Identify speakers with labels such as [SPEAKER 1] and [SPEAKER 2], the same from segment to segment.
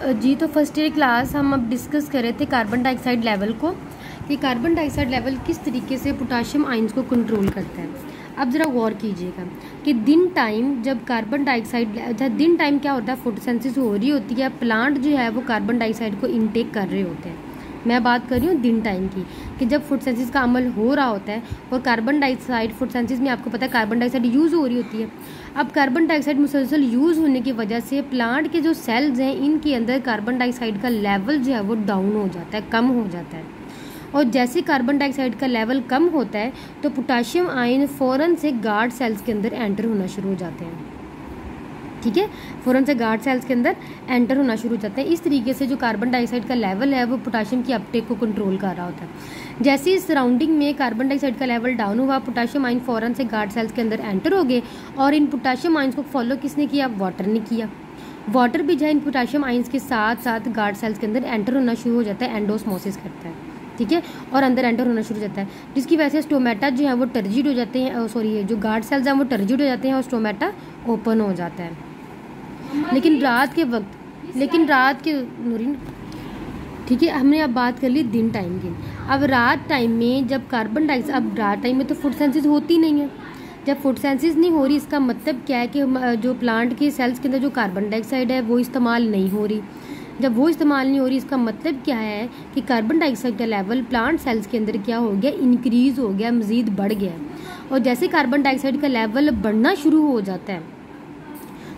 [SPEAKER 1] जी तो first year class हम अब डिस्कस कर रहे थे कार्बन डाइऑक्साइड लेवल को, कि कार्बन डाइऑक्साइड लेवल किस तरीके से पोटाशियम आयंस को कंट्रोल करता है। अब ज़रा गौर कीजिएगा कि दिन टाइम जब कार्बन डाइऑक्साइड, दिन टाइम क्या होता है, फोटोसिंथेसिस हो रही होती है, प्लांट जो है वो कार्बन डाइऑक्साइड को इनटेक कर रहे होते हैं। मैं बात कर रही हूँ दिन टाइम की, कि जब फोटोसिंथेसिस का अमल हो रहा होता है और कार्बन डाइऑक्साइड, फोटोसिंथेसिस में आपको पता है कार्बन डाइऑक्साइड यूज़ हो रही होती है। अब कार्बन डाइऑक्साइड मुसलसल यूज़ होने की वजह से प्लांट के जो सेल्स हैं इनके अंदर कार्बन डाइऑक्साइड का लेवल जो है वो डाउन हो जाता है, कम हो जाता है। और जैसे कार्बन डाइऑक्साइड का लेवल कम होता है तो पोटाशियम आयन फ़ौरन से गार्ड सेल्स के अंदर एंटर होना शुरू हो जाते हैं। ठीक है, फ़ौरन से गार्ड सेल्स के अंदर एंटर होना शुरू हो जाते हैं। इस तरीके से जो कार्बन डाइऑक्साइड का लेवल है वो पोटाशियम की अपटेक को कंट्रोल कर रहा होता है। जैसे ही सराउंडिंग में कार्बन डाइऑक्साइड का लेवल डाउन हुआ, पोटाशियम आयन फ़ौरन से गार्ड सेल्स के अंदर एंटर हो गए और इन पोटाशियम आयन्स को फॉलो किसने किया? वाटर ने किया। वाटर भी जो है इन पोटाशियम आयन्स के साथ साथ गार्ड सेल्स के अंदर एंटर होना शुरू हो जाता है, एंडोस्मोसिस करता है। ठीक है, और अंदर एंटर होना शुरू हो जाता है, जिसकी वजह से स्टोमेटा जो है वो टर्जिड हो जाते हैं, जो गार्ड सेल्स हैं वो टर्जिड हो जाते हैं और स्टोमेटा ओपन हो जाता है। लेकिन रात के नूरीन, ठीक है, हमने अब बात कर ली दिन टाइम की। अब रात टाइम में जब कार्बन डाइऑक्साइड, अब रात टाइम में तो फोटोसिंथेसिस होती नहीं है। जब फोटोसिंथेसिस नहीं हो रही, इसका मतलब क्या है कि जो प्लांट के सेल्स के अंदर जो कार्बन डाइऑक्साइड है वो इस्तेमाल नहीं हो रही। जब वो इस्तेमाल नहीं हो रही, इसका मतलब क्या है कि कार्बन डाइऑक्साइड का लेवल प्लांट सेल्स के अंदर क्या हो गया? इंक्रीज़ हो गया, मज़ीद बढ़ गया। और जैसे कार्बन डाइऑक्साइड का लेवल बढ़ना शुरू हो जाता है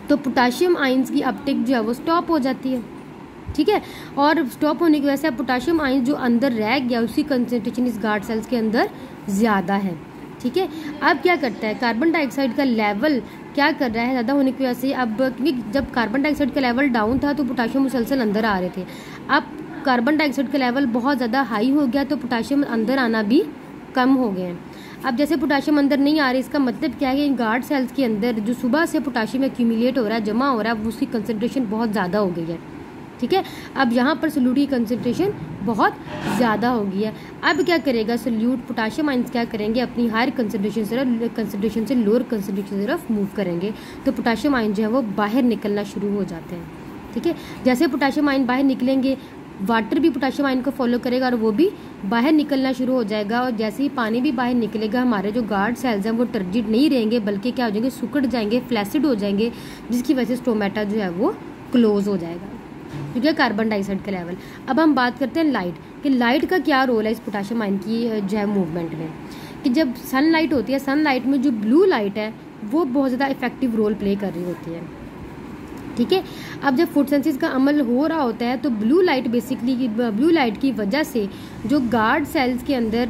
[SPEAKER 1] तो पोटाशियम आयंस की अपटेक जो है वो स्टॉप हो जाती है। ठीक है, और स्टॉप होने की वजह से पोटाशियम आयंस जो अंदर रह गया उसकी कंसंट्रेशन इस गार्ड सेल्स के अंदर ज़्यादा है। ठीक है, अब क्या करता है कार्बन डाइऑक्साइड का लेवल क्या कर रहा है? ज़्यादा होने की वजह से अब, क्योंकि जब कार्बन डाइऑक्साइड का लेवल डाउन था तो पोटाशियम मुसलसल अंदर आ रहे थे। अब कार्बन डाइऑक्साइड का लेवल बहुत ज़्यादा हाई हो गया तो पोटाशियम अंदर आना भी कम हो गए हैं। अब जैसे पोटाशियम अंदर नहीं आ रही, इसका मतलब क्या है कि इन गार्ड सेल्स के अंदर जो सुबह से पोटाशियम एक्यूमुलेट हो रहा है, जमा हो रहा है, उसकी कंसंट्रेशन बहुत ज़्यादा हो गई है। ठीक है, अब यहाँ पर सोल्यूट की कंसंट्रेशन बहुत ज़्यादा हो गई है। अब क्या करेगा सोल्यूट? पोटाशियम आयंस क्या करेंगे? अपनी हायर कंसंट्रेशन से लोअर कंसंट्रेशन की तरफ मूव करेंगे तो पोटाशियम आयन जो है वो बाहर निकलना शुरू हो जाते हैं। ठीक है, जैसे पोटाशियम आयन बाहर निकलेंगे, वाटर भी पोटाशियम आयन को फॉलो करेगा और वो भी बाहर निकलना शुरू हो जाएगा। और जैसे ही पानी भी बाहर निकलेगा, हमारे जो गार्ड सेल्स हैं वो टर्जिड नहीं रहेंगे, बल्कि क्या हो जाएंगे? सुकड़ जाएंगे, फ्लैसिड हो जाएंगे, जिसकी वजह से स्टोमेटा जो है वो क्लोज हो जाएगा। ठीक है, कार्बन डाइऑक्साइड का लेवल। अब हम बात करते हैं लाइट, कि लाइट का क्या रोल है इस पोटाशियम आयन की जो है मूवमेंट में। कि जब सनलाइट होती है, सनलाइट में जो ब्लू लाइट है वो बहुत ज़्यादा इफेक्टिव रोल प्ले कर रही होती है। ठीक है, अब जब फोटोसिंथेसिस का अमल हो रहा होता है तो ब्लू लाइट की वजह से जो गार्ड सेल्स के अंदर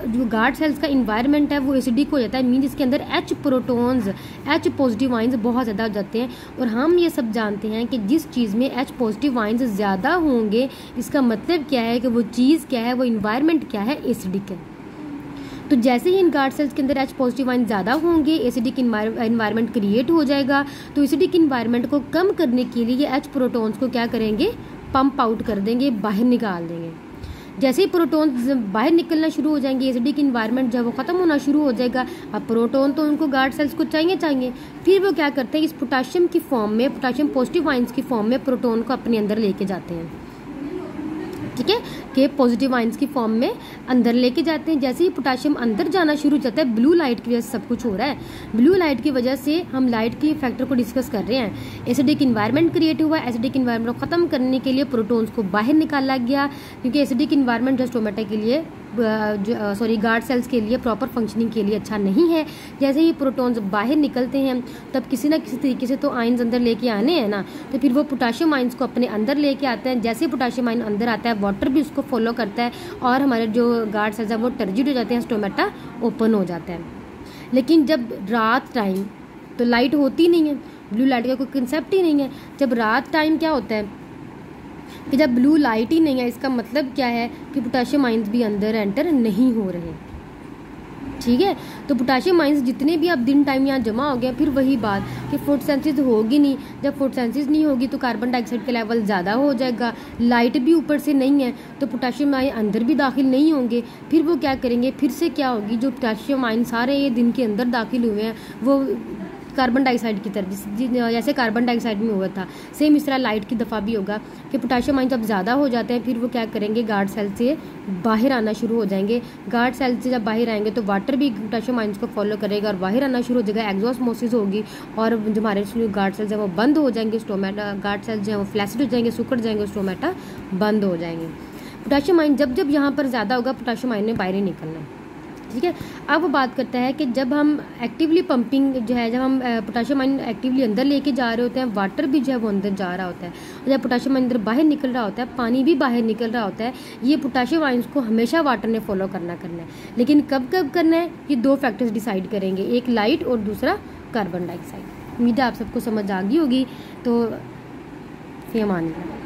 [SPEAKER 1] जो गार्ड सेल्स का इन्वायरमेंट है वो एसिडिक हो जाता है। मीन इसके अंदर H protons, H positive ions बहुत ज़्यादा हो जाते हैं। और हम ये सब जानते हैं कि जिस चीज़ में H पॉजिटिव आयंस ज़्यादा होंगे, इसका मतलब क्या है कि वो चीज़ क्या है, वो इन्वायरमेंट क्या है? एसिडिक है। तो जैसे ही इन गार्ड सेल्स के अंदर H पॉजिटिव आयन ज़्यादा होंगे, एसिडिक इन्वायरमेंट क्रिएट हो जाएगा। तो एसिडिक इन्वायरमेंट को कम करने के लिए H प्रोटॉन्स को क्या करेंगे? पंप आउट कर देंगे, बाहर निकाल देंगे। जैसे ही प्रोटॉन्स बाहर निकलना शुरू हो जाएंगे, एसिडिक इन्वायरमेंट जब वो ख़त्म होना शुरू हो जाएगा। अब प्रोटॉन तो उनको गार्ड सेल्स को चाहिए, फिर वो क्या करते हैं? इस पोटाशियम की फॉर्म में, पोटाशियम पॉजिटिव आयंस की फॉर्म में प्रोटॉन को अपने अंदर लेके जाते हैं। ठीक है, कि पॉजिटिव आयंस की फॉर्म में अंदर लेके जाते हैं। जैसे ही पोटाशियम अंदर जाना शुरू हो जाता है, ब्लू लाइट की वजह से सब कुछ हो रहा है। ब्लू लाइट की वजह से हम लाइट की फैक्टर को डिस्कस कर रहे हैं। एसिडिक इन्वायरमेंट क्रिएट हुआ, एसिडिक इन्वायरमेंट को ख़त्म करने के लिए प्रोटॉन्स को बाहर निकाला गया, क्योंकि एसिडिक इन्वायरमेंट जो स्टोमेटा के लिए गार्ड सेल्स के लिए प्रॉपर फंक्शनिंग के लिए अच्छा नहीं है। जैसे ही प्रोटॉन्स बाहर निकलते हैं तब किसी ना किसी तरीके से तो आयंस अंदर लेके आने हैं ना, तो फिर वो पोटाशियम आयंस को अपने अंदर लेके आते हैं। जैसे ही पोटाशियम आयन अंदर आता है, वाटर भी उसको फॉलो करता है और हमारे जो गार्ड सेल्स हैं वो टर्जिड हो जाते हैं, स्टोमेटा ओपन हो जाता है। लेकिन जब रात टाइम तो लाइट होती नहीं है, ब्लू लाइट का कोई कंसेप्ट ही नहीं है। जब रात टाइम क्या होता है कि जब ब्लू लाइट ही नहीं है, इसका मतलब क्या है कि पोटाशियम आयंस भी अंदर एंटर नहीं हो रहे। ठीक है, तो पोटाशियम आयंस जितने भी अब दिन टाइम यहाँ जमा हो गया, फिर वही बात कि फोटोसिंथेसिस होगी नहीं। जब फोटोसिंथेसिस नहीं होगी तो कार्बन डाइऑक्साइड का लेवल ज़्यादा हो जाएगा, लाइट भी ऊपर से नहीं है तो पोटाशियम आयन अंदर भी दाखिल नहीं होंगे। फिर वो क्या करेंगे? फिर से क्या होगी? जो पोटाशियम आयन सारे ये दिन के अंदर दाखिल हुए हैं वो कार्बन डाइऑक्साइड की तरफ, जैसे कार्बन डाइऑक्साइड में हुआ था, सेम इस तरह लाइट की दफ़ा भी होगा कि पोटाशियम आयन जब ज़्यादा हो जाते हैं फिर वो क्या करेंगे, गार्ड सेल से बाहर आना शुरू हो जाएंगे। गार्ड सेल से जब बाहर आएंगे तो वाटर भी पोटाशियम आयन्स को फॉलो करेगा और बाहर आना शुरू हो जाएगा, एक्सोस्मोसिस होगी और जो हमारे गार्ड सेल्स हैं वो बंद हो जाएंगे, स्टोमेटा गार्ड सेल्स जो हैं वो फ्लैसिड हो जाएंगे, सुकड़ जाएंगे, स्टोमेटा बंद हो जाएंगे। पोटाशियम आयन जब जब यहाँ पर ज़्यादा होगा पोटाशियम आयन ने बाहर ही निकलना है, ठीक है। अब वो बात करता है कि जब हम एक्टिवली पंपिंग जो है, जब हम पोटाशियम आयन एक्टिवली अंदर लेके जा रहे होते हैं, वाटर भी जो है वो अंदर जा रहा होता है, और जब पोटाशियम आयन अंदर बाहर निकल रहा होता है, पानी भी बाहर निकल रहा होता है, ये पोटाशियम आयन्स को हमेशा वाटर ने फॉलो करना है। लेकिन कब कब करना है ये दो फैक्टर्स डिसाइड करेंगे, एक लाइट और दूसरा कार्बन डाइऑक्साइड। उम्मीद है आप सबको समझ आ गई होगी। तो फिर मान लिया।